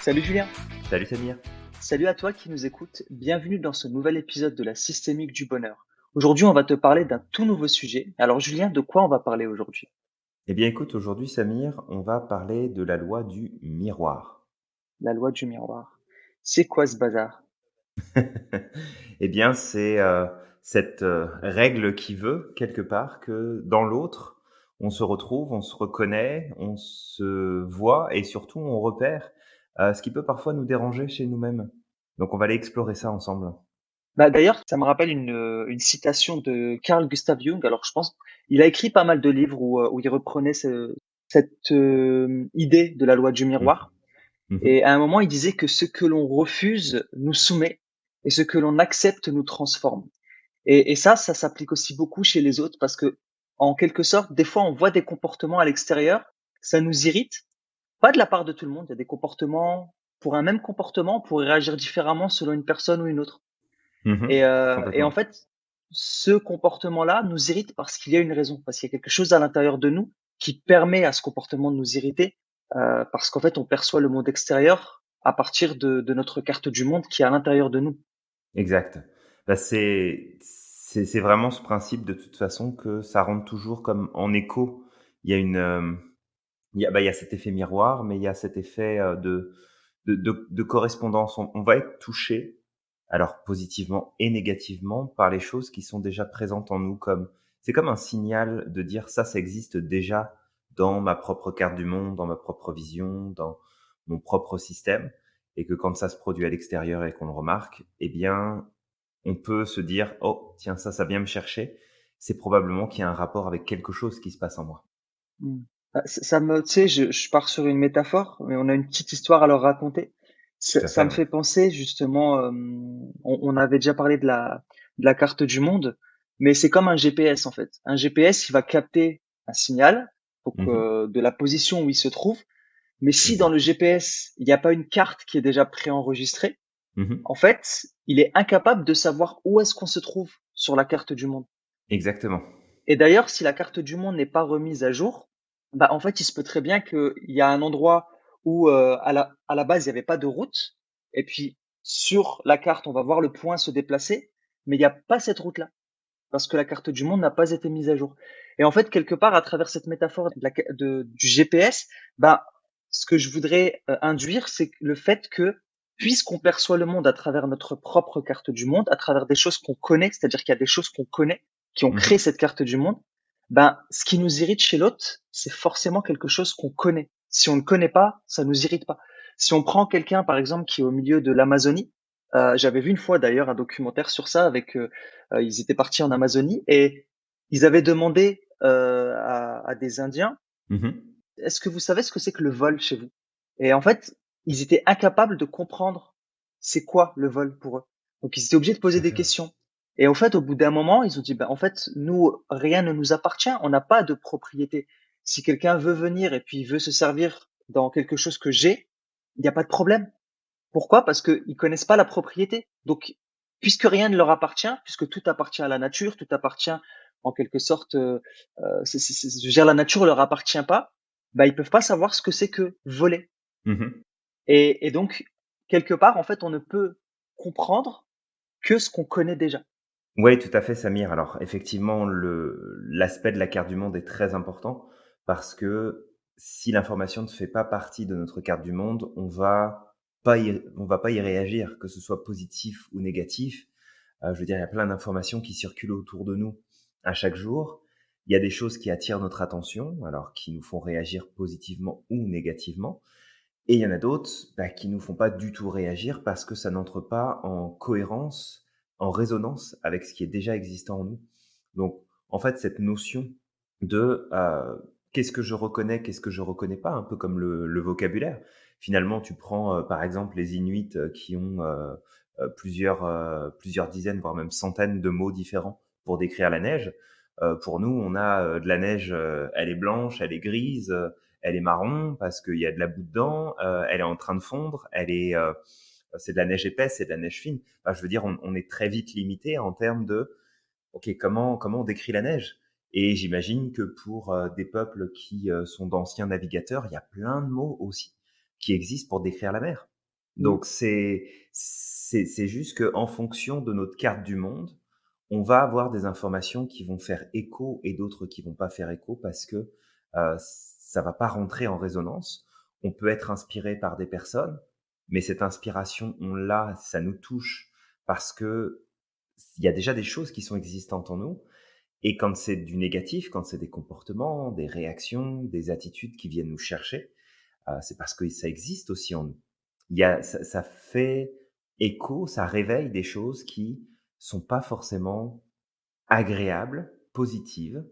Salut Julien, Salut Samir. salut à toi qui nous écoutes, bienvenue dans ce nouvel épisode de la systémique du bonheur. Aujourd'hui on va te parler d'un tout nouveau sujet. Alors Julien, de quoi on va parler aujourd'hui? Eh bien écoute, aujourd'hui Samir, on va parler de la loi du miroir. La loi du miroir. C'est quoi ce bazar? Eh bien c'est cette règle qui veut quelque part que dans l'autre, on se retrouve, on se reconnaît, on se voit et surtout on repère ce qui peut parfois nous déranger chez nous-mêmes. Donc on va aller explorer ça ensemble. D'ailleurs, ça me rappelle une citation de Carl Gustav Jung. Alors je pense, il a écrit pas mal de livres où il reprenait cette idée de la loi du Mhm. miroir. Mhm. Et à un moment, il disait que ce que l'on refuse nous soumet et ce que l'on accepte nous transforme. Et ça s'applique aussi beaucoup chez les autres parce que, en quelque sorte, des fois, on voit des comportements à l'extérieur, ça nous irrite. Pas de la part de tout le monde. Il y a des comportements, pour un même comportement, on pourrait réagir différemment selon une personne ou une autre. Mhm. Et en Complètement. fait, ce comportement-là nous irrite parce qu'il y a une raison, parce qu'il y a quelque chose à l'intérieur de nous qui permet à ce comportement de nous irriter, parce qu'en fait, on perçoit le monde extérieur à partir de notre carte du monde qui est à l'intérieur de nous. Exact. Bah, c'est vraiment ce principe de toute façon que ça rentre toujours comme en écho. Il y a une, il y a cet effet miroir, mais il y a cet effet, de correspondance. On va être touché, alors positivement et négativement, par les choses qui sont déjà présentes en nous comme c'est comme un signal de dire: Ça existe déjà dans ma propre carte du monde, dans ma propre vision, dans mon propre système» et que quand ça se produit à l'extérieur et qu'on le remarque, eh bien, on peut se dire: «Oh tiens, ça vient me chercher. C'est probablement qu'il y a un rapport avec quelque chose qui se passe en moi». Mmh. Ça me tu sais, je pars sur une métaphore, mais on a une petite histoire à leur raconter. Tout à Ça fait, me ouais. fait penser justement, on avait déjà parlé de la carte du monde, mais c'est comme un GPS en fait. Un GPS, il va capter un signal, donc Mmh. de la position où il se trouve, mais si dans le Exact. GPS, il n'y a pas une carte qui est déjà préenregistrée, Mmh. en fait, il est incapable de savoir où est-ce qu'on se trouve sur la carte du monde. Exactement. Et d'ailleurs, si la carte du monde n'est pas remise à jour, bah, en fait, il se peut très bien qu'il y a un endroit où, à la base, il y avait pas de route et puis sur la carte, on va voir le point se déplacer, mais il y a pas cette route-là parce que la carte du monde n'a pas été mise à jour. Et en fait, quelque part, à travers cette métaphore du GPS, bah, ce que je voudrais induire, c'est le fait que, puisqu'on perçoit le monde à travers notre propre carte du monde, à travers des choses qu'on connaît, c'est-à-dire qu'il y a des choses qu'on connaît, qui ont créé Mmh. cette carte du monde, ben, ce qui nous irrite chez l'autre, c'est forcément quelque chose qu'on connaît. Si on ne connaît pas, ça nous irrite pas. Si on prend quelqu'un, par exemple, qui est au milieu de l'Amazonie, j'avais vu une fois d'ailleurs un documentaire sur ça avec ils étaient partis en Amazonie et ils avaient demandé à des Indiens, Mmh. est-ce que vous savez ce que c'est que le vol chez vous? Et en fait, ils étaient incapables de comprendre c'est quoi le vol pour eux. Donc ils étaient obligés de Tout poser à des fait, ouais. questions. Et au fait, au bout d'un moment, ils ont dit, bah, en fait, nous, rien ne nous appartient, on n'a pas de propriété. Si quelqu'un veut venir et puis il veut se servir dans quelque chose que j'ai, il n'y a pas de problème. Pourquoi? Parce qu'ils connaissent pas la propriété. Donc, puisque rien ne leur appartient, puisque tout appartient à la nature, tout appartient en quelque sorte, je veux dire, la nature leur appartient pas, bah, ils peuvent pas savoir ce que c'est que voler. Mmh. Et donc, quelque part, en fait, on ne peut comprendre que ce qu'on connaît déjà. Ouais, tout à fait, Samir. Alors effectivement, le l'aspect de la carte du monde est très important parce que si l'information ne fait pas partie de notre carte du monde, on va pas y réagir, que ce soit positif ou négatif. Je veux dire, il y a plein d'informations qui circulent autour de nous à chaque jour. Il y a des choses qui attirent notre attention, alors qui nous font réagir positivement ou négativement. Et il y en a d'autres, bah, qui nous font pas du tout réagir parce que ça n'entre pas en cohérence, en résonance avec ce qui est déjà existant en nous. Donc, en fait, cette notion de qu'est-ce que je reconnais, qu'est-ce que je reconnais pas, un peu comme le vocabulaire. Finalement, tu prends par exemple les Inuits qui ont plusieurs dizaines, voire même centaines de mots différents pour décrire la neige. Pour nous, on a de la neige, elle est blanche, elle est grise, elle est marron parce qu'il y a de la boue dedans, elle est en train de fondre, c'est de la neige épaisse, c'est de la neige fine. Enfin, je veux dire, on est très vite limité en termes de, ok, comment on décrit la neige? Et j'imagine que pour des peuples qui sont d'anciens navigateurs, il y a plein de mots aussi qui existent pour décrire la mer. Mmh. Donc c'est juste qu'en fonction de notre carte du monde, on va avoir des informations qui vont faire écho et d'autres qui vont pas faire écho parce que, ça va pas rentrer en résonance. On peut être inspiré par des personnes, mais cette inspiration, on l'a, ça nous touche parce qu'il y a déjà des choses qui sont existantes en nous et quand c'est du négatif, quand c'est des comportements, des réactions, des attitudes qui viennent nous chercher, c'est parce que ça existe aussi en nous. Ça fait écho, ça réveille des choses qui sont pas forcément agréables, positives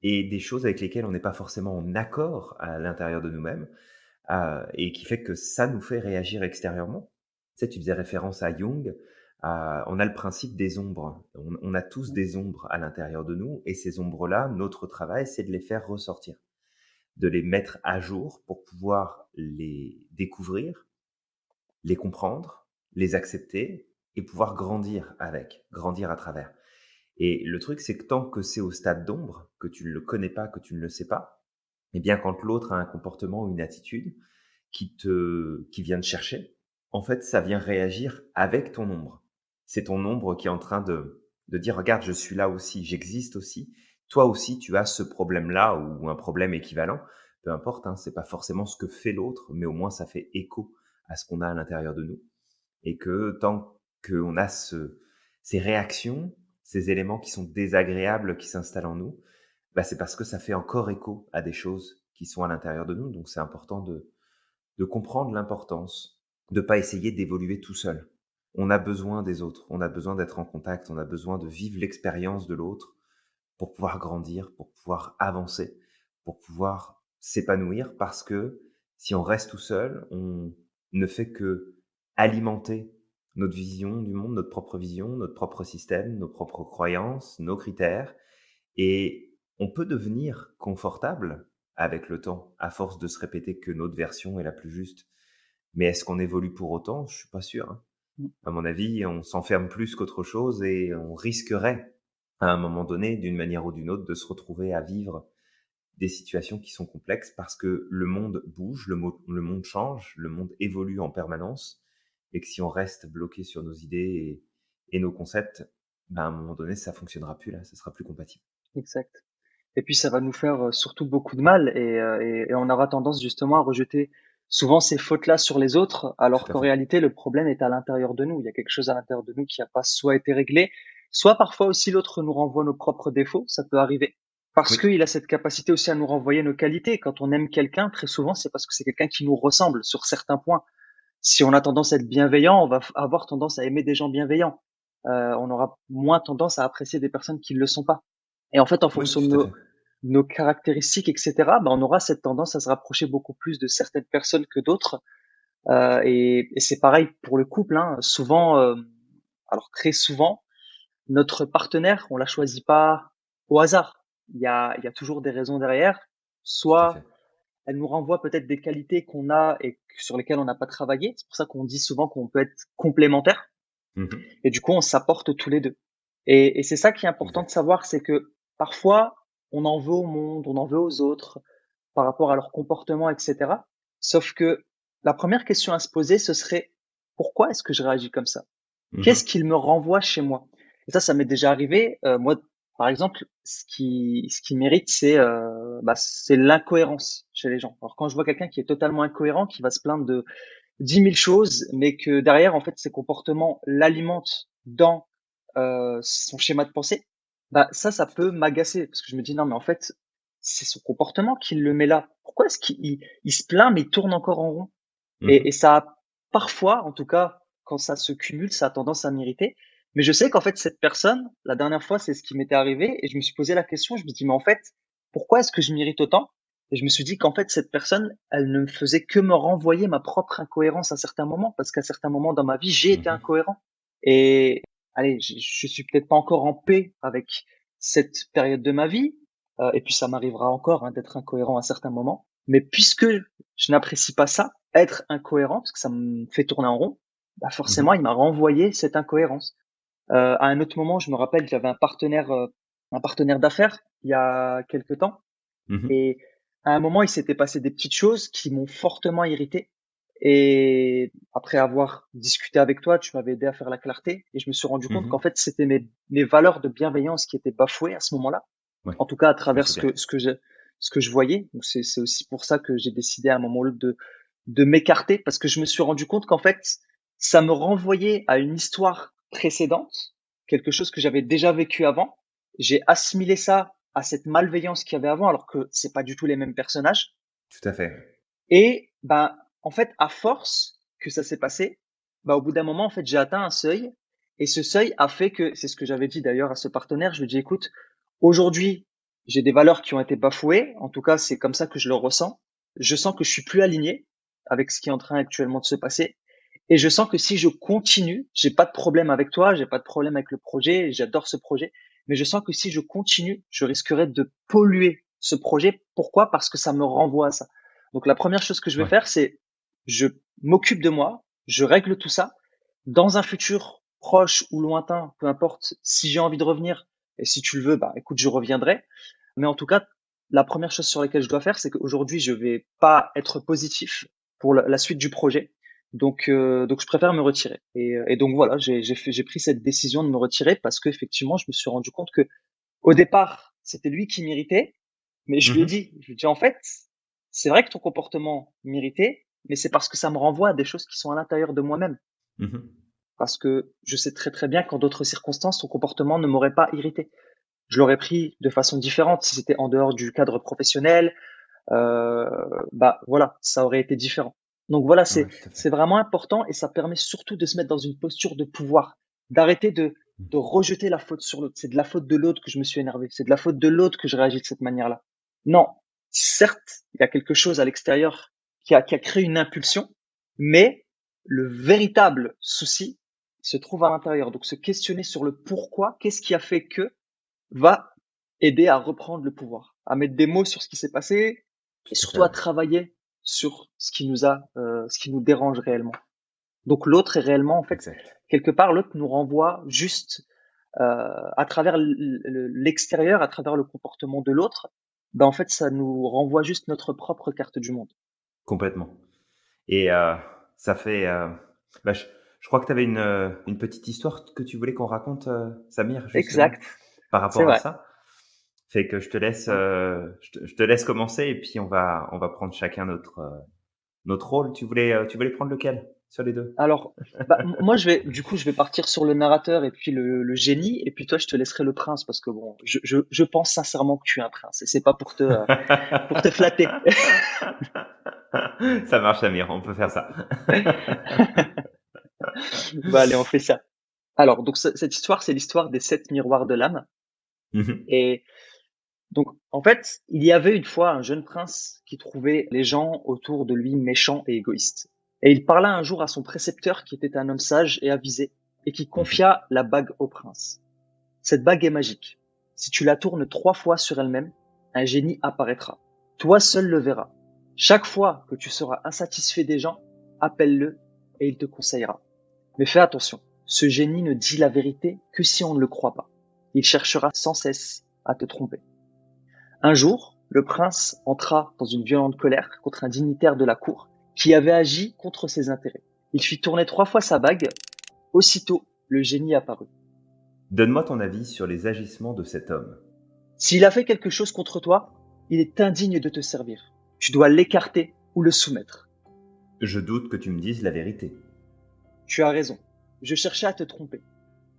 et des choses avec lesquelles on n'est pas forcément en accord à l'intérieur de nous-mêmes, et qui fait que ça nous fait réagir extérieurement. Tu sais, tu faisais référence à Jung, on a le principe des ombres. On a tous Mmh. des ombres à l'intérieur de nous et ces ombres-là, notre travail, c'est de les faire ressortir, de les mettre à jour pour pouvoir les découvrir, les comprendre, les accepter et pouvoir grandir avec, grandir à travers. Et le truc, c'est que tant que c'est au stade d'ombre, que tu ne le connais pas, que tu ne le sais pas, eh bien, quand l'autre a un comportement ou une attitude qui vient te chercher, en fait, ça vient réagir avec ton ombre. C'est ton ombre qui est en train de dire, regarde, je suis là aussi, j'existe aussi. Toi aussi, tu as ce problème-là ou un problème équivalent. Peu importe, hein, c'est pas forcément ce que fait l'autre, mais au moins ça fait écho à ce qu'on a à l'intérieur de nous. Et que tant qu'on a ces réactions, ces éléments qui sont désagréables qui s'installent en nous, bah, c'est parce que ça fait encore écho à des choses qui sont à l'intérieur de nous. Donc c'est important de comprendre l'importance, de pas essayer d'évoluer tout seul. On a besoin des autres, on a besoin d'être en contact, on a besoin de vivre l'expérience de l'autre pour pouvoir grandir, pour pouvoir avancer, pour pouvoir s'épanouir parce que si on reste tout seul, on ne fait que alimenter notre vision du monde, notre propre vision, notre propre système, nos propres croyances, nos critères et on peut devenir confortable avec le temps, à force de se répéter que notre version est la plus juste. Mais est-ce qu'on évolue pour autant? Je suis pas sûr, hein. Mmh. À mon avis, on s'enferme plus qu'autre chose et on risquerait, à un moment donné, d'une manière ou d'une autre, de se retrouver à vivre des situations qui sont complexes parce que le monde bouge, le monde change, le monde évolue en permanence et que si on reste bloqué sur nos idées et nos concepts, ben, à un moment donné, ça fonctionnera plus là, ça sera plus compatible. Exact. Et puis ça va nous faire surtout beaucoup de mal et on aura tendance justement à rejeter souvent ces fautes-là sur les autres, Tout alors à qu'en fait. réalité le problème est à l'intérieur de nous. Il y a quelque chose à l'intérieur de nous qui n'a pas soit été réglé, soit parfois aussi l'autre nous renvoie nos propres défauts, ça peut arriver. Parce Oui. qu'il a cette capacité aussi à nous renvoyer nos qualités. Quand on aime quelqu'un, très souvent c'est parce que c'est quelqu'un qui nous ressemble sur certains points. Si on a tendance à être bienveillant, on va avoir tendance à aimer des gens bienveillants. On aura moins tendance à apprécier des personnes qui ne le sont pas. Et en fait, en Oui, fonction de tout à fait. nos caractéristiques, etc., ben, on aura cette tendance à se rapprocher beaucoup plus de certaines personnes que d'autres. Et c'est pareil pour le couple. Hein. Souvent, alors très souvent, notre partenaire, on l'a choisi pas au hasard. Il y a toujours des raisons derrière. Tout à Soit fait. elle nous renvoie peut-être des qualités qu'on a et sur lesquelles on n'a pas travaillé. C'est pour ça qu'on dit souvent qu'on peut être complémentaires. Mmh. Et du coup, on s'apporte tous les deux. Et c'est ça qui est important de Exact. savoir, c'est que parfois, on en veut au monde, on en veut aux autres par rapport à leur comportement, etc. Sauf que la première question à se poser, ce serait pourquoi est-ce que je réagis comme ça? Qu'est-ce Mmh. qu'il me renvoie chez moi? Et ça m'est déjà arrivé. Moi, par exemple, ce qui mérite, c'est l'incohérence chez les gens. Alors quand je vois quelqu'un qui est totalement incohérent, qui va se plaindre de 10 000 choses, mais que derrière, en fait, ses comportements l'alimentent dans son schéma de pensée, bah ça Tout à peut fait. m'agacer parce que je me dis non, mais en fait, c'est son comportement qui le met là. Pourquoi est-ce qu'il se plaint mais il tourne encore en rond? Mmh. Et ça a parfois, en tout cas, quand ça se cumule, ça a tendance à m'irriter. Mais je sais qu'en fait, cette personne, la dernière fois, c'est ce qui m'était arrivé et je me suis posé la question, je me dis mais en fait, pourquoi est-ce que je m'irrite autant? Et je me suis dit qu'en fait, cette personne, elle ne faisait que me renvoyer ma propre incohérence à certains moments, parce qu'à certains moments dans ma vie, j'ai été Mmh. incohérent. Et allez, je suis peut-être pas encore en paix avec cette période de ma vie, et puis ça m'arrivera encore hein, d'être incohérent à certains moments. Mais puisque je n'apprécie pas ça, être incohérent, parce que ça me fait tourner en rond, bah Mmh. forcément, il m'a renvoyé cette incohérence. À un autre moment, je me rappelle, j'avais un partenaire d'affaires il y a quelque temps, Mmh. et à un moment, il s'était passé des petites choses qui m'ont fortement irrité. Et après avoir discuté avec toi, tu m'avais aidé à faire la clarté et je me suis rendu compte qu'en Mmh. fait, c'était mes valeurs de bienveillance qui étaient bafouées à ce moment-là. Ouais, En tout cas, à je me travers souviens. ce que je voyais. Donc, c'est aussi pour ça que j'ai décidé à un moment de m'écarter parce que je me suis rendu compte qu'en fait, ça me renvoyait à une histoire précédente, quelque chose que j'avais déjà vécu avant. J'ai assimilé ça à cette malveillance qu'il y avait avant, alors que c'est pas du tout les mêmes personnages. Tout à fait. Et ben, en fait, à force que ça s'est passé, bah, au bout d'un moment, en fait, j'ai atteint un seuil et ce seuil a fait que, c'est ce que j'avais dit d'ailleurs à ce partenaire, je lui ai dit, écoute, aujourd'hui, j'ai des valeurs qui ont été bafouées. En tout cas, c'est comme ça que je le ressens. Je sens que je suis plus aligné avec ce qui est en train actuellement de se passer. Et je sens que si je continue, j'ai pas de problème avec toi, j'ai pas de problème avec le projet, j'adore ce projet, mais je sens que si je continue, je risquerais de polluer ce projet. Pourquoi? Parce que ça me renvoie à ça. Donc la première chose que je vais Ouais. faire, c'est je m'occupe de moi, je règle tout ça. Dans un futur proche ou lointain, peu importe, si j'ai envie de revenir, et si tu le veux, bah écoute, je reviendrai. Mais en tout cas, la première chose sur laquelle je dois faire, c'est qu'aujourd'hui, je vais pas être positif pour la suite du projet. Donc je préfère me retirer. Et donc voilà, j'ai pris cette décision de me retirer parce qu'effectivement, je me suis rendu compte que au départ, c'était lui qui m'irritait, mais Mmh. je lui ai dit en fait, c'est vrai que ton comportement m'irritait, mais c'est parce que ça me renvoie à des choses qui sont à l'intérieur de moi-même. Mmh. Parce que je sais très très bien qu'en d'autres circonstances, ton comportement ne m'aurait pas irrité. Je l'aurais pris de façon différente si c'était en dehors du cadre professionnel. Euh, Bah voilà, ça aurait été différent. Donc voilà, Ouais, tout à fait. c'est vraiment important et ça permet surtout de se mettre dans une posture de pouvoir, d'arrêter Mmh. de rejeter la faute sur l'autre. C'est de la faute de l'autre que je me suis énervé, c'est de la faute de l'autre que je réagis de cette manière-là. Non, certes, il y a quelque chose à l'extérieur qui a créé une impulsion, mais le véritable souci se trouve à l'intérieur. Donc se questionner sur le pourquoi, qu'est-ce qui a fait que, va aider à reprendre le pouvoir, à mettre des mots sur ce qui s'est passé et Tout à fait, surtout à ouais. travailler sur ce qui nous dérange réellement. Donc l'autre est réellement, en fait, Exact. quelque part, l'autre nous renvoie juste à travers l'extérieur, à travers le comportement de l'autre. Ben en fait, ça nous renvoie juste notre propre carte du monde. Complètement. Et ça fait, bah, je crois que tu avais une petite histoire que tu voulais qu'on raconte, Samir, Exact, justement, par c'est rapport à vrai. ça. Fait que je te laisse, Ouais. je te laisse commencer et puis on va prendre chacun notre rôle. Tu voulais prendre lequel sur les 2? Alors, moi, je vais partir sur le narrateur et puis le génie, et puis toi, je te laisserai le prince parce que bon, je pense sincèrement que tu es un prince et c'est pas pour te flatter. Ça marche, Samir, on peut faire ça. Bah, allez, on fait ça. Alors, donc, cette histoire, c'est l'histoire des 7 miroirs de l'âme. Mmh. Et donc, en fait, il y avait une fois un jeune prince qui trouvait les gens autour de lui méchants et égoïstes. Et il parla un jour à son précepteur qui était un homme sage et avisé et qui Mmh. confia la bague au prince. Cette bague est magique. Si tu la tournes 3 fois sur elle-même, un génie apparaîtra. Toi seul le verras. Chaque fois que tu seras insatisfait des gens, appelle-le et il te conseillera. Mais fais attention, ce génie ne dit la vérité que si on ne le croit pas. Il cherchera sans cesse à te tromper. Un jour, le prince entra dans une violente colère contre un dignitaire de la cour qui avait agi contre ses intérêts. Il fit tourner 3 fois sa bague. Aussitôt, le génie apparut. Donne-moi ton avis sur les agissements de cet homme. S'il a fait quelque chose contre toi, il est indigne de te servir. Tu dois l'écarter ou le soumettre. Je doute que tu me dises la vérité. Tu as raison. Je cherchais à te tromper.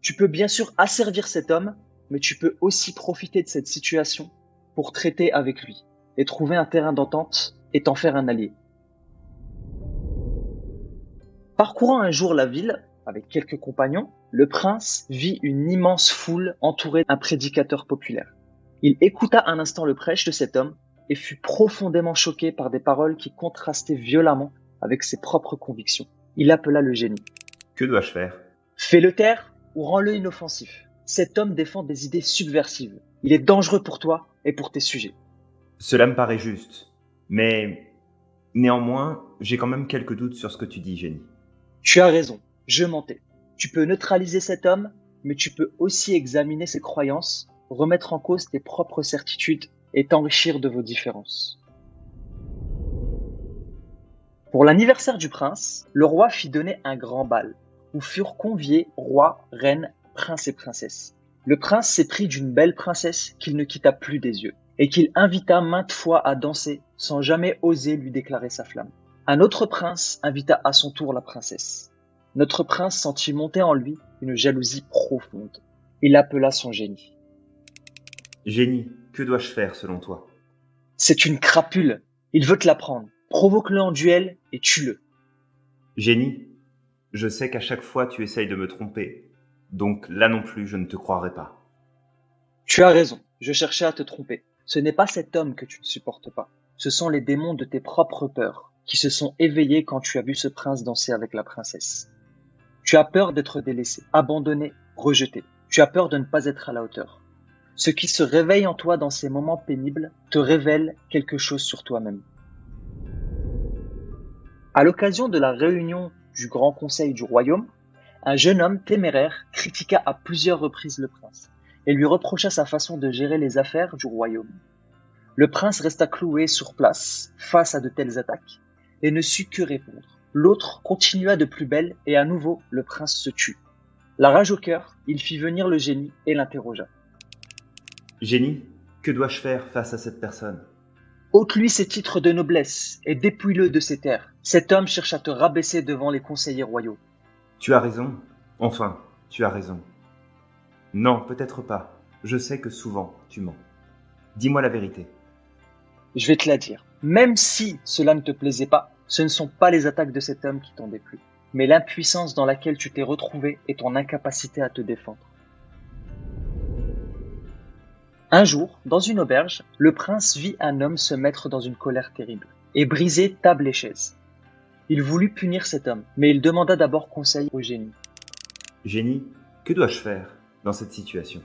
Tu peux bien sûr asservir cet homme, mais tu peux aussi profiter de cette situation pour traiter avec lui et trouver un terrain d'entente et t'en faire un allié. Parcourant un jour la ville, avec quelques compagnons, le prince vit une immense foule entourée d'un prédicateur populaire. Il écouta un instant le prêche de cet homme et fut profondément choqué par des paroles qui contrastaient violemment avec ses propres convictions. Il appela le génie. Que dois-je faire? Fais-le taire ou rends-le inoffensif. Cet homme défend des idées subversives. Il est dangereux pour toi et pour tes sujets. Cela me paraît juste, mais néanmoins, j'ai quand même quelques doutes sur ce que tu dis, Génie. Tu as raison, je mentais. Tu peux neutraliser cet homme, mais tu peux aussi examiner ses croyances, remettre en cause tes propres certitudes et t'enrichir de vos différences. Pour l'anniversaire du prince, le roi fit donner un grand bal, où furent conviés rois, reines, princes et princesses. Le prince s'éprit d'une belle princesse qu'il ne quitta plus des yeux, et qu'il invita maintes fois à danser sans jamais oser lui déclarer sa flamme. Un autre prince invita à son tour la princesse. Notre prince sentit monter en lui une jalousie profonde. Il appela son génie. Génie, que dois-je faire selon toi? C'est une crapule. Il veut te la prendre. Provoque-le en duel et tue-le. Génie, je sais qu'à chaque fois tu essayes de me tromper, donc là non plus je ne te croirai pas. Tu as raison, je cherchais à te tromper. Ce n'est pas cet homme que tu ne supportes pas. Ce sont les démons de tes propres peurs qui se sont éveillés quand tu as vu ce prince danser avec la princesse. Tu as peur d'être délaissé, abandonné, rejeté. Tu as peur de ne pas être à la hauteur. Ce qui se réveille en toi dans ces moments pénibles te révèle quelque chose sur toi-même. À l'occasion de la réunion du Grand Conseil du Royaume, un jeune homme téméraire critiqua à plusieurs reprises le prince et lui reprocha sa façon de gérer les affaires du royaume. Le prince resta cloué sur place face à de telles attaques et ne sut que répondre. L'autre continua de plus belle et à nouveau le prince se tut. La rage au cœur, il fit venir le génie et l'interrogea. Génie, que dois-je faire face à cette personne? Ôte-lui ses titres de noblesse et dépouille-le de ses terres. Cet homme cherche à te rabaisser devant les conseillers royaux. Tu as raison. Enfin, tu as raison. Non, peut-être pas. Je sais que souvent tu mens. Dis-moi la vérité. Je vais te la dire. Même si cela ne te plaisait pas, ce ne sont pas les attaques de cet homme qui t'ont déplu, mais l'impuissance dans laquelle tu t'es retrouvé et ton incapacité à te défendre. Un jour, dans une auberge, le prince vit un homme se mettre dans une colère terrible et briser table et chaise. Il voulut punir cet homme, mais il demanda d'abord conseil au génie. Génie, que dois-je faire dans cette situation?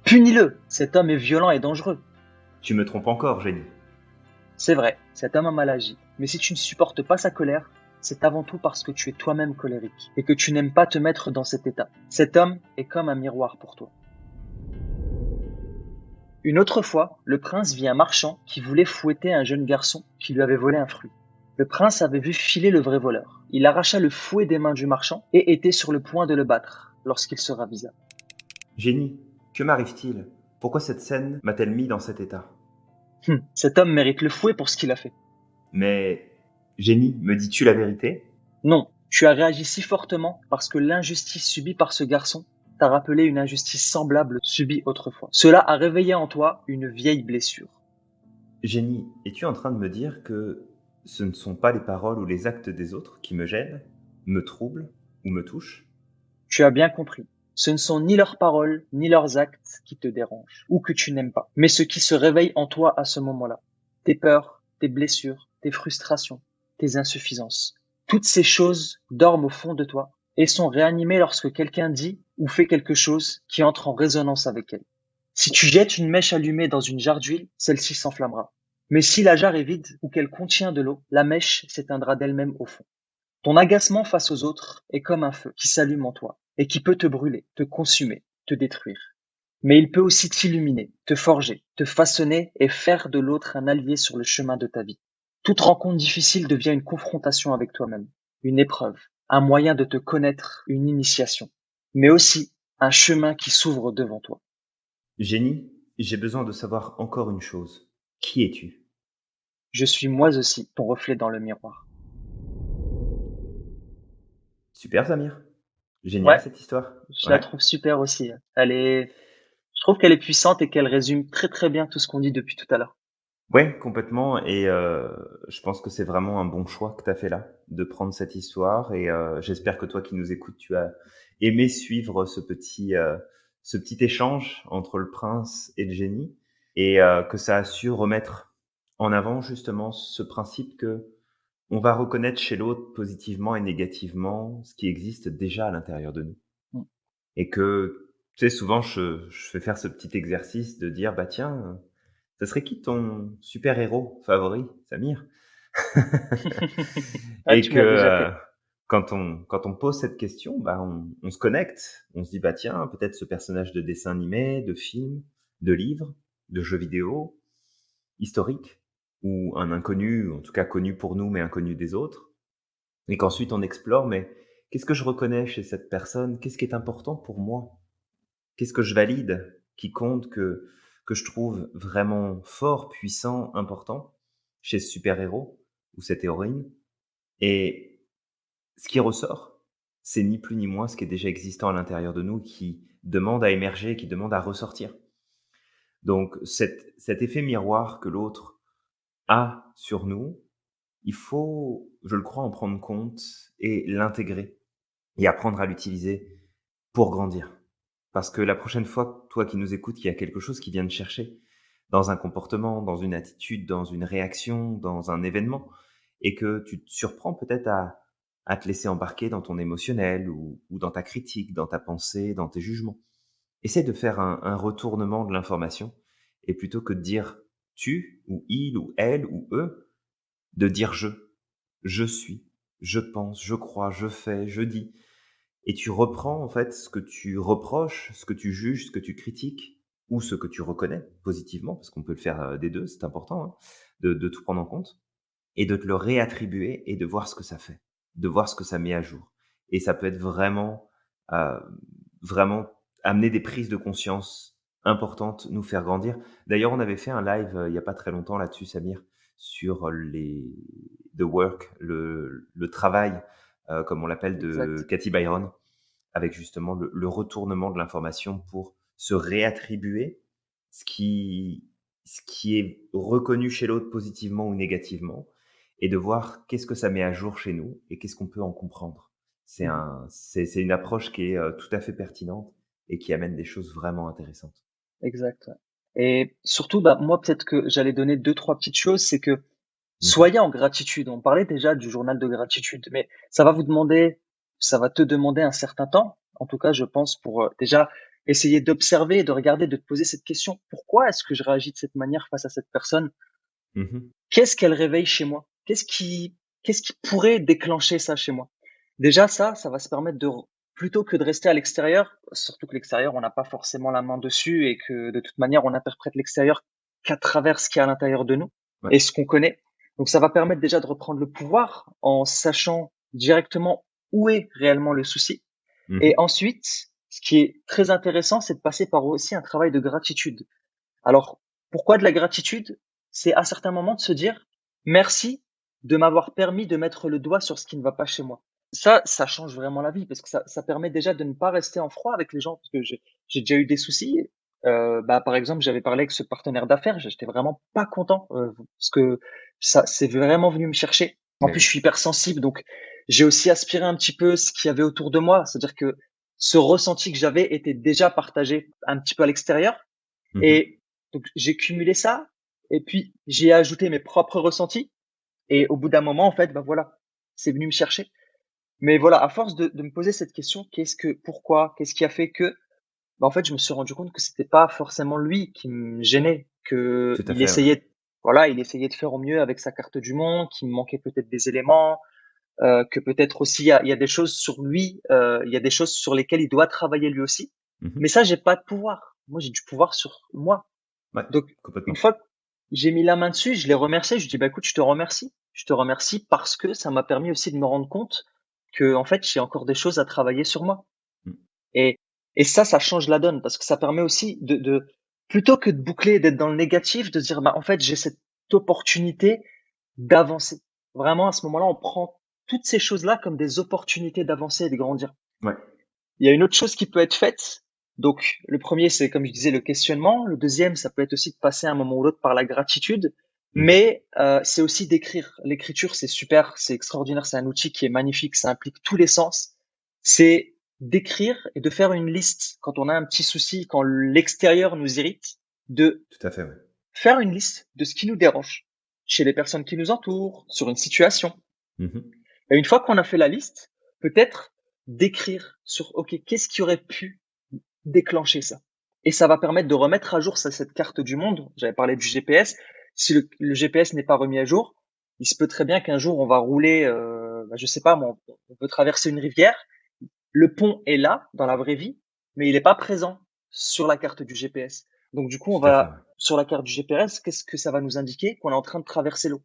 Punis-le, cet homme est violent et dangereux. Tu me trompes encore, génie. C'est vrai, cet homme a mal agi, mais si tu ne supportes pas sa colère, c'est avant tout parce que tu es toi-même colérique et que tu n'aimes pas te mettre dans cet état. Cet homme est comme un miroir pour toi. Une autre fois, le prince vit un marchand qui voulait fouetter un jeune garçon qui lui avait volé un fruit. Le prince avait vu filer le vrai voleur. Il arracha le fouet des mains du marchand et était sur le point de le battre lorsqu'il se ravisa. Génie, que m'arrive-t-il? Pourquoi cette scène m'a-t-elle mis dans cet état? Cet homme mérite le fouet pour ce qu'il a fait. Mais, génie, me dis-tu la vérité? Non, tu as réagi si fortement parce que l'injustice subie par ce garçon t'a rappelé une injustice semblable subie autrefois. Cela a réveillé en toi une vieille blessure. Génie, es-tu en train de me dire que ce ne sont pas les paroles ou les actes des autres qui me gênent, me troublent ou me touchent? Tu as bien compris. Ce ne sont ni leurs paroles, ni leurs actes qui te dérangent ou que tu n'aimes pas, mais ce qui se réveille en toi à ce moment-là. Tes peurs, tes blessures, tes frustrations, tes insuffisances. Toutes ces choses dorment au fond de toi et sont réanimées lorsque quelqu'un dit ou fait quelque chose qui entre en résonance avec elles. Si tu jettes une mèche allumée dans une jarre d'huile, celle-ci s'enflammera. Mais si la jarre est vide ou qu'elle contient de l'eau, la mèche s'éteindra d'elle-même au fond. Ton agacement face aux autres est comme un feu qui s'allume en toi et qui peut te brûler, te consumer, te détruire. Mais il peut aussi t'illuminer, te forger, te façonner et faire de l'autre un allié sur le chemin de ta vie. Toute rencontre difficile devient une confrontation avec toi-même, une épreuve, un moyen de te connaître, une initiation, mais aussi un chemin qui s'ouvre devant toi. Génie, j'ai besoin de savoir encore une chose. Qui es-tu? Je suis moi aussi ton reflet dans le miroir. Super, Samir. Génial Ouais, cette histoire. je la Ouais. trouve super aussi. Je trouve qu'elle est puissante et qu'elle résume très très bien tout ce qu'on dit depuis tout à l'heure. Ouais, complètement. Et je pense que c'est vraiment un bon choix que tu as fait là, de prendre cette histoire. Et j'espère que toi qui nous écoutes, tu as aimé suivre ce petit échange entre le prince et le génie, et que ça a su remettre en avant justement ce principe que on va reconnaître chez l'autre positivement et négativement ce qui existe déjà à l'intérieur de nous. Mm. Et que, tu sais, souvent, je fais faire ce petit exercice de dire, bah tiens, ça serait qui ton super-héros favori, Samir? Ouais, Et tu que me l'as déjà fait. quand on pose cette question, bah on se connecte, on se dit, bah tiens, peut-être ce personnage de dessin animé, de film, de livre, de jeu vidéo, historique, ou un inconnu, en tout cas connu pour nous, mais inconnu des autres. et qu'ensuite on explore, mais qu'est-ce que je reconnais chez cette personne? Qu'est-ce qui est important pour moi? Qu'est-ce que je valide, qui compte, que je trouve vraiment fort, puissant, important chez ce super-héros ou cette héroïne? Et ce qui ressort, c'est ni plus ni moins ce qui est déjà existant à l'intérieur de nous, qui demande à émerger, qui demande à ressortir. Donc cet effet miroir que l'autre a sur nous, il faut, je le crois, en prendre compte et l'intégrer et apprendre à l'utiliser pour grandir. Parce que la prochaine fois, toi qui nous écoutes, il y a quelque chose qui vient te chercher dans un comportement, dans une attitude, dans une réaction, dans un événement, et que tu te surprends peut-être à te laisser embarquer dans ton émotionnel ou dans ta critique, dans ta pensée, dans tes jugements. Essaie de faire un retournement de l'information et plutôt que de dire tu ou il ou elle ou eux, de dire je. Je suis, je pense, je crois, je fais, je dis. Et tu reprends en fait ce que tu reproches, ce que tu juges, ce que tu critiques ou ce que tu reconnais positivement, parce qu'on peut le faire des deux, c'est important hein, de tout prendre en compte, et de te le réattribuer et de voir ce que ça fait, de voir ce que ça met à jour. Et ça peut être vraiment, euh, vraiment amener des prises de conscience importantes, nous faire grandir. D'ailleurs, on avait fait un live il n'y a pas très longtemps là-dessus, Samir, sur les the work, le travail, comme on l'appelle, de Exact. Cathy Byron, avec justement le retournement de l'information pour se réattribuer ce qui, ce qui est reconnu chez l'autre positivement ou négativement, et de voir qu'est-ce que ça met à jour chez nous et qu'est-ce qu'on peut en comprendre. Mhm. C'est une approche qui est tout à fait pertinente et qui amène des choses vraiment intéressantes. Exact. Ouais. Et surtout, bah, moi, peut-être que j'allais donner deux, trois petites choses, c'est que Mhm. soyez en gratitude. On parlait déjà du journal de gratitude, mais ça va vous demander, ça va te demander un certain temps. En tout cas, je pense pour déjà essayer d'observer, de regarder, de te poser cette question. Pourquoi est-ce que je réagis de cette manière face à cette personne? Mhm. Qu'est-ce qu'elle réveille chez moi? Qu'est-ce qui pourrait déclencher ça chez moi? Déjà, ça va se permettre plutôt que de rester à l'extérieur, surtout que l'extérieur, on n'a pas forcément la main dessus et que de toute manière, on interprète l'extérieur qu'à travers ce qu'il y a à l'intérieur de nous Ouais. et ce qu'on connaît. Donc, ça va permettre déjà de reprendre le pouvoir en sachant directement où est réellement le souci. Et Mhm. ensuite, ce qui est très intéressant, c'est de passer par aussi un travail de gratitude. Alors, pourquoi de la gratitude? C'est à certains moments de se dire merci de m'avoir permis de mettre le doigt sur ce qui ne va pas chez moi. Ça change vraiment la vie parce que ça permet déjà de ne pas rester en froid avec les gens parce que j'ai déjà eu des soucis. Bah, par exemple, j'avais parlé avec ce partenaire d'affaires, j'étais vraiment pas content parce que ça c'est vraiment venu me chercher. En Mais plus, je oui. suis hypersensible, donc j'ai aussi aspiré un petit peu ce qu'il y avait autour de moi, c'est-à-dire que ce ressenti que j'avais était déjà partagé un petit peu à l'extérieur. Mhm. Et donc, j'ai cumulé ça et puis j'ai ajouté mes propres ressentis. Et au bout d'un moment, en fait, ben voilà, c'est venu me chercher. Mais voilà, à force de me poser cette question, pourquoi, qu'est-ce qui a fait que, ben en fait, je me suis rendu compte que c'était pas forcément lui qui me gênait, que Tout à fait, ouais. voilà, il essayait de faire au mieux avec sa carte du monde, qu'il me manquait peut-être des éléments, que peut-être aussi il y a des choses sur lui, il y a des choses sur lesquelles il doit travailler lui aussi. Mais Mhm. ça, j'ai pas de pouvoir. Moi, j'ai du pouvoir sur moi. Ouais, Donc, une complètement. fois que j'ai mis la main dessus, je l'ai remercié. Je lui dis, bah écoute, je te remercie. Je te remercie parce que ça m'a permis aussi de me rendre compte que, en fait, j'ai encore des choses à travailler sur moi. Mm. Et, et ça change la donne parce que ça permet aussi plutôt que de boucler, d'être dans le négatif, de se dire, bah en fait, j'ai cette opportunité d'avancer. Vraiment, à ce moment-là, on prend toutes ces choses-là comme des opportunités d'avancer et de grandir. Ouais. Il y a une autre chose qui peut être faite. Donc, le premier, c'est comme je disais, le questionnement. Le deuxième, ça peut être aussi de passer à un moment ou l'autre par la gratitude. Mhm. Mais c'est aussi d'écrire. L'écriture, c'est super, c'est extraordinaire, c'est un outil qui est magnifique, ça implique tous les sens. C'est d'écrire et de faire une liste quand on a un petit souci, quand l'extérieur nous irrite, de Tout à fait, ouais. faire une liste de ce qui nous dérange chez les personnes qui nous entourent, sur une situation. Mhm. Et une fois qu'on a fait la liste, peut-être d'écrire sur, OK, qu'est-ce qui aurait pu déclencher ça? Et ça va permettre de remettre à jour cette carte du monde. J'avais parlé du GPS. Si le GPS n'est pas remis à jour, il se peut très bien qu'un jour on va rouler, bah, je sais pas, moi, on peut traverser une rivière. Le pont est là dans la vraie vie, mais il n'est pas présent sur la carte du GPS. Donc du coup, on Tout à fait, ouais. va sur la carte du GPS, qu'est-ce que ça va nous indiquer? Qu'on est en train de traverser l'eau.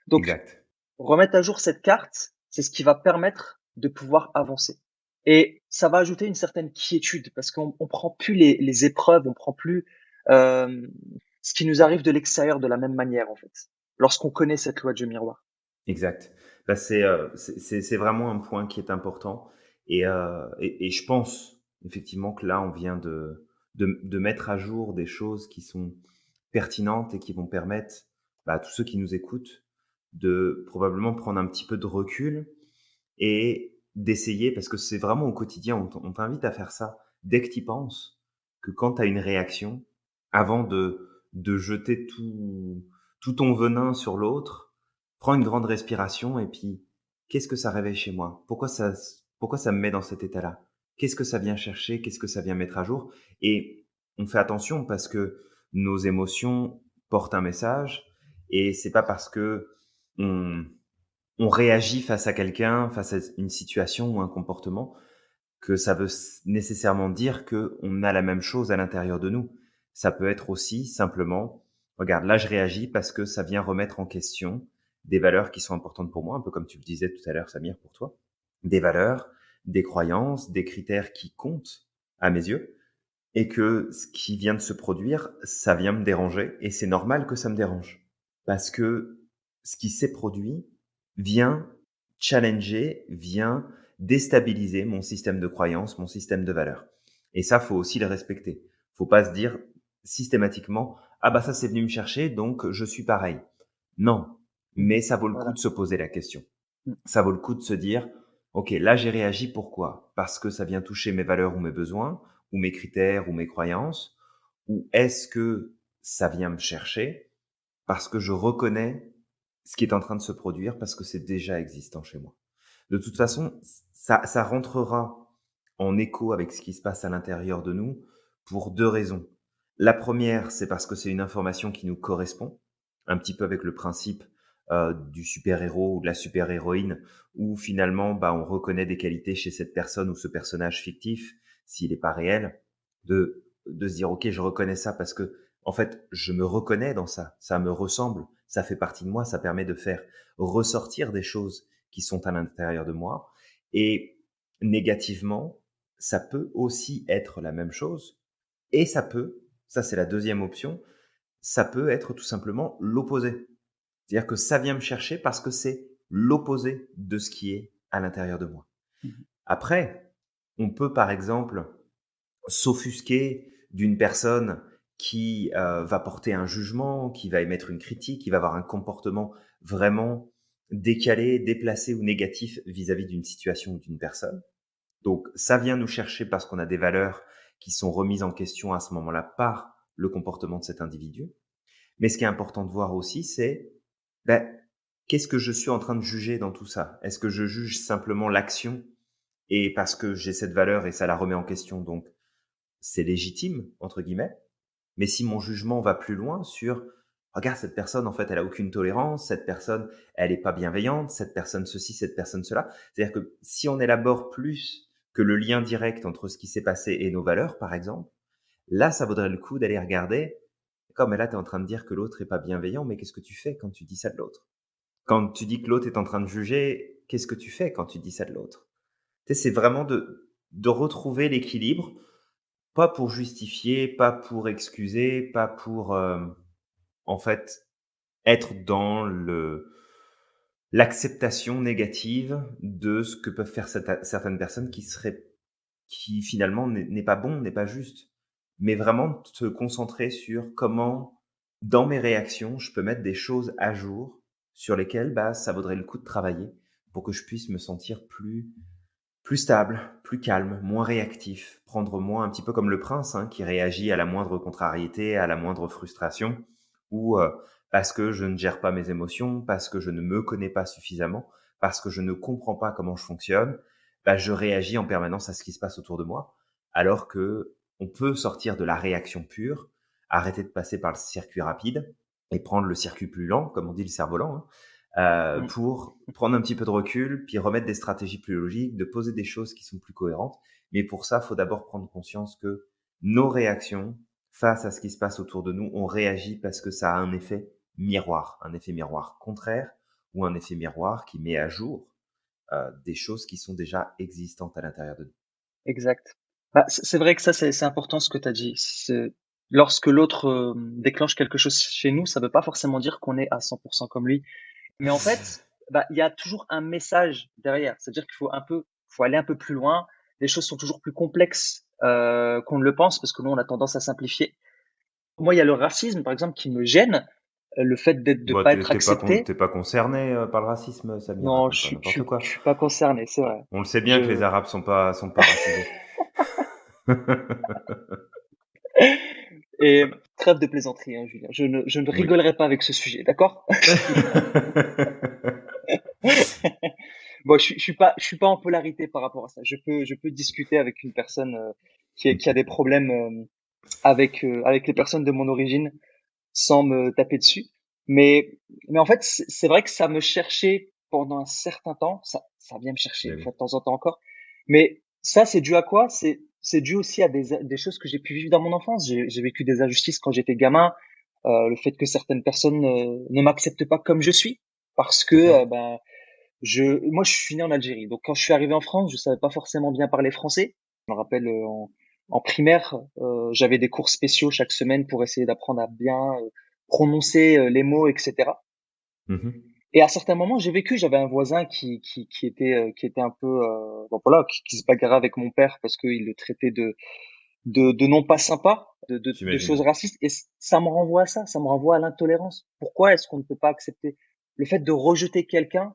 Donc Exact. remettre à jour cette carte, c'est ce qui va permettre de pouvoir avancer. Et ça va ajouter une certaine quiétude parce qu'on prend plus les épreuves, on prend plus ce qui nous arrive de l'extérieur de la même manière en fait, lorsqu'on connaît cette loi du miroir. Exact. Bah, c'est vraiment un point qui est important et je pense effectivement que là, on vient de mettre à jour des choses qui sont pertinentes et qui vont permettre, bah, à tous ceux qui nous écoutent de probablement prendre un petit peu de recul et d'essayer parce que c'est vraiment au quotidien, on t'invite à faire ça dès que tu y penses, que quand tu as une réaction, avant de jeter tout ton venin sur l'autre, prends une grande respiration et puis qu'est-ce que ça réveille chez moi? Pourquoi ça me met dans cet état-là? Qu'est-ce que ça vient chercher? Qu'est-ce que ça vient mettre à jour? Et on fait attention parce que nos émotions portent un message et c'est pas parce que on on réagit face à quelqu'un, face à une situation ou un comportement, que ça veut nécessairement dire qu'on a la même chose à l'intérieur de nous. Ça peut être aussi simplement, regarde, là je réagis parce que ça vient remettre en question des valeurs qui sont importantes pour moi, un peu comme tu le disais tout à l'heure, Samir, pour toi. Des valeurs, des croyances, des critères qui comptent à mes yeux, et que ce qui vient de se produire, ça vient me déranger, et c'est normal que ça me dérange. Parce que ce qui s'est produit vient challenger, vient déstabiliser mon système de croyances, mon système de valeurs. Et ça, faut aussi le respecter. Faut pas se dire systématiquement, ah bah ça c'est venu me chercher, donc je suis pareil. Non. Mmh. Mais ça vaut le coup Voilà. de se poser la question. Mmh. Ça vaut le coup de se dire, OK, là j'ai réagi pourquoi? Parce que ça vient toucher mes valeurs ou mes besoins, ou mes critères ou mes croyances, ou est-ce que ça vient me chercher parce que je reconnais ce qui est en train de se produire parce que c'est déjà existant chez moi. De toute façon, ça rentrera en écho avec ce qui se passe à l'intérieur de nous pour 2 raisons. La première, c'est parce que c'est une information qui nous correspond, un petit peu avec le principe, du super-héros ou de la super-héroïne où finalement, bah, on reconnaît des qualités chez cette personne ou ce personnage fictif, s'il n'est pas réel, de se dire: «OK, je reconnais ça parce que en fait, je me reconnais dans ça, ça me ressemble, ça fait partie de moi», ça permet de faire ressortir des choses qui sont à l'intérieur de moi. Et négativement, ça peut aussi être la même chose et ça peut, ça c'est la deuxième option, ça peut être tout simplement l'opposé. C'est-à-dire que ça vient me chercher parce que c'est l'opposé de ce qui est à l'intérieur de moi. Mmh. Après, on peut par exemple s'offusquer d'une personne qui va porter un jugement, qui va émettre une critique, qui va avoir un comportement vraiment décalé, déplacé ou négatif vis-à-vis d'une situation ou d'une personne. Donc ça vient nous chercher parce qu'on a des valeurs qui sont remises en question à ce moment-là par le comportement de cet individu. Mais ce qui est important de voir aussi, c'est ben, qu'est-ce que je suis en train de juger dans tout ça? Est-ce que je juge simplement l'action et parce que j'ai cette valeur et ça la remet en question, donc c'est légitime, entre guillemets. Mais si mon jugement va plus loin sur, regarde, cette personne, en fait, elle a aucune tolérance, cette personne, elle est pas bienveillante, cette personne ceci, cette personne cela. C'est-à-dire que si on élabore plus que le lien direct entre ce qui s'est passé et nos valeurs, par exemple, là, ça vaudrait le coup d'aller regarder, comme là, tu es en train de dire que l'autre est pas bienveillant, mais qu'est-ce que tu fais quand tu dis ça de l'autre? Quand tu dis que l'autre est en train de juger, qu'est-ce que tu fais quand tu dis ça de l'autre? Tu sais, c'est vraiment de retrouver l'équilibre, pas pour justifier, pas pour excuser, pas pour, en fait, être dans l'acceptation négative de ce que peuvent faire certaines personnes qui finalement n'est pas bon, n'est pas juste. Mais vraiment te concentrer sur comment, dans mes réactions, je peux mettre des choses à jour sur lesquelles, bah, ça vaudrait le coup de travailler pour que je puisse me sentir plus stable, plus calme, moins réactif, prendre moins un petit peu comme le prince, hein, qui réagit à la moindre contrariété, à la moindre frustration, ou parce que je ne gère pas mes émotions, parce que je ne me connais pas suffisamment, parce que je ne comprends pas comment je fonctionne, bah, je réagis en permanence à ce qui se passe autour de moi, alors que on peut sortir de la réaction pure, arrêter de passer par le circuit rapide et prendre le circuit plus lent, comme on dit le cerf-volant, hein, Mmh. pour prendre un petit peu de recul, puis remettre des stratégies plus logiques, de poser des choses qui sont plus cohérentes. Mais pour ça, il faut d'abord prendre conscience que nos réactions face à ce qui se passe autour de nous, on réagit parce que ça a un effet miroir contraire ou un effet miroir qui met à jour des choses qui sont déjà existantes à l'intérieur de nous. Exact. Bah, c'est vrai que ça, c'est important ce que tu as dit. Lorsque l'autre déclenche quelque chose chez nous, ça veut pas forcément dire qu'on est à 100% comme lui. Mais en fait, bah, il y a toujours un message derrière. C'est-à-dire qu'il faut aller un peu plus loin. Les choses sont toujours plus complexes qu'on ne le pense parce que nous, on a tendance à simplifier. Moi, il y a le racisme, par exemple, qui me gêne. Le fait de Bah, pas être accepté. t'es pas concerné par le racisme, Samir, Non, raconte pas n'importe je quoi. suis pas concerné, c'est vrai. On le sait bien que les Je, Arabes sont pas racisés. et trêve de plaisanterie, hein, Julien. Je ne Oui. rigolerai pas avec ce sujet, d'accord? Bon, je suis pas en polarité par rapport à ça. Je peux discuter avec une personne qui a des problèmes avec les personnes de mon origine sans me taper dessus. Mais en fait, c'est vrai que ça me cherchait pendant un certain temps. Ça vient me chercher Mais une oui. fois de temps en temps encore. Mais ça, c'est dû à quoi? C'est dû aussi à des choses que j'ai pu vivre dans mon enfance. J'ai vécu des injustices quand j'étais gamin. Le fait que certaines personnes ne m'acceptent pas comme je suis, parce que Tout à fait. ben moi, je suis né en Algérie. Donc, quand je suis arrivé en France, je savais pas forcément bien parler français. Je me rappelle en primaire, j'avais des cours spéciaux chaque semaine pour essayer d'apprendre à bien prononcer les mots, etc. Mmh. Et à certains moments, j'avais un voisin qui était un peu, bon, voilà, qui se bagarrait avec mon père parce qu'il le traitait de non pas sympa, de choses J'imagine. racistes. Et ça me renvoie à ça, ça me renvoie à l'intolérance. Pourquoi est-ce qu'on ne peut pas accepter le fait de rejeter quelqu'un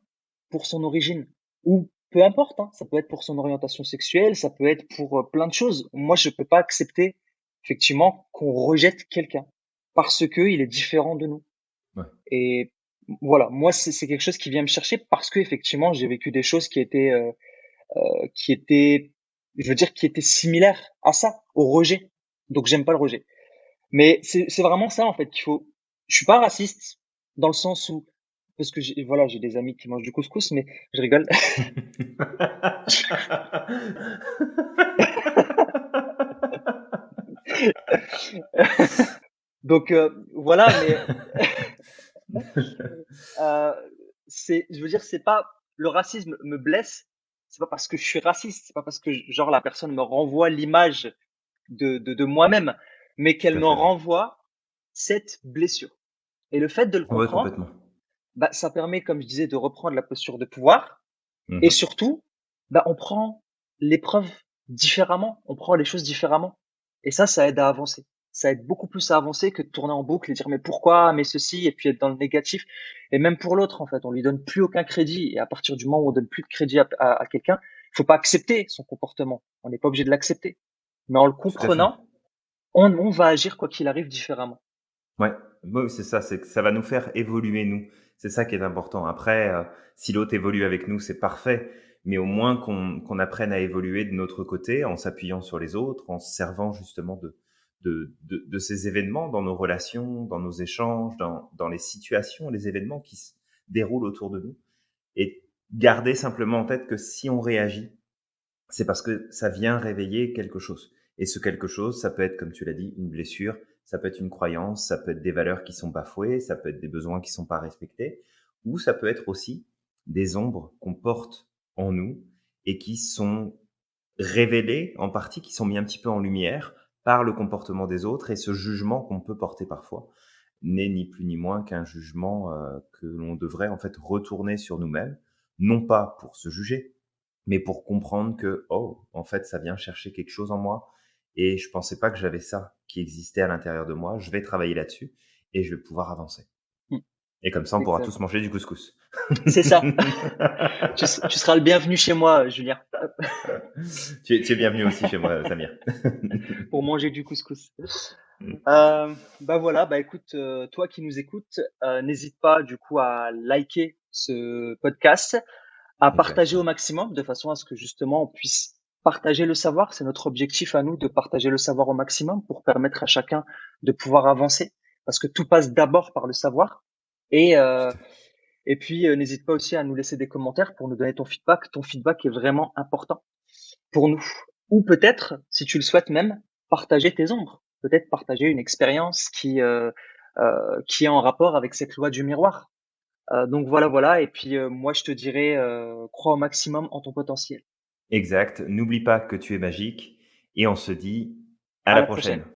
pour son origine? Ou peu importe, hein, ça peut être pour son orientation sexuelle, ça peut être pour plein de choses. Moi, je peux pas accepter, effectivement, qu'on rejette quelqu'un parce que il est différent de nous. Ouais. Et voilà, moi, c'est quelque chose qui vient me chercher parce que effectivement, j'ai vécu des choses qui étaient, je veux dire, qui étaient similaires à ça, au rejet. Donc j'aime pas le rejet. Mais c'est vraiment ça en fait qu'il faut. Je suis pas raciste dans le sens où parce que voilà, j'ai des amis qui mangent du couscous, mais je rigole. Donc voilà, mais euh, je veux dire, c'est pas le racisme me blesse. C'est pas parce que je suis raciste, c'est pas parce que genre la personne me renvoie l'image de moi-même, mais qu'elle Tout à me fait, ouais. renvoie cette blessure. Et le fait de le Ouais, comprendre, complètement. bah, ça permet, comme je disais, de reprendre la posture de pouvoir. Et Mmh. surtout, bah, on prend l'épreuve différemment, on prend les choses différemment. Et ça aide à avancer. Ça aide beaucoup plus à avancer que de tourner en boucle et dire mais pourquoi, mais ceci, et puis être dans le négatif. Et même pour l'autre, en fait, on lui donne plus aucun crédit. Et à partir du moment où on donne plus de crédit à quelqu'un, il faut pas accepter son comportement. On n'est pas obligé de l'accepter. Mais en le Tout à fait. comprenant, on va agir quoi qu'il arrive différemment. Ouais, oui, c'est que ça va nous faire évoluer nous. C'est ça qui est important. Après, si l'autre évolue avec nous, c'est parfait, mais au moins qu'on apprenne à évoluer de notre côté en s'appuyant sur les autres, en se servant justement de ces événements dans nos relations, dans nos échanges, dans les situations, les événements qui se déroulent autour de nous et garder simplement en tête que si on réagit, c'est parce que ça vient réveiller quelque chose. Et ce quelque chose, ça peut être, comme tu l'as dit, une blessure, ça peut être une croyance, ça peut être des valeurs qui sont bafouées, ça peut être des besoins qui sont pas respectés, ou ça peut être aussi des ombres qu'on porte en nous et qui sont révélées en partie, qui sont mis un petit peu en lumière par le comportement des autres et ce jugement qu'on peut porter parfois n'est ni plus ni moins qu'un jugement que l'on devrait en fait retourner sur nous-mêmes, non pas pour se juger, mais pour comprendre que, oh, en fait, ça vient chercher quelque chose en moi et je pensais pas que j'avais ça qui existait à l'intérieur de moi. Je vais travailler là-dessus et je vais pouvoir avancer. Mm, Et comme ça, on pourra exact. tous manger du couscous. C'est ça. Tu seras le bienvenu chez moi, Julien, Tu es bienvenu aussi chez moi, Samir. pour manger du couscous. Bah voilà, bah écoute, toi qui nous écoutes, n'hésite pas du coup à liker ce podcast, à partager au Exact. maximum de façon à ce que justement on puisse partager le savoir. C'est notre objectif à nous de partager le savoir au maximum pour permettre à chacun de pouvoir avancer, parce que tout passe d'abord par le savoir. Et Tout euh, à fait. et puis n'hésite pas aussi à nous laisser des commentaires pour nous donner ton feedback. Ton feedback est vraiment important pour nous. Ou peut-être, si tu le souhaites même, partager tes ombres. Peut-être partager une expérience qui est en rapport avec cette loi du miroir. Donc voilà, voilà et puis, moi je te dirais, crois au maximum en ton potentiel. Exact. N'oublie pas que tu es magique et on se dit à À la la prochaine. prochaine.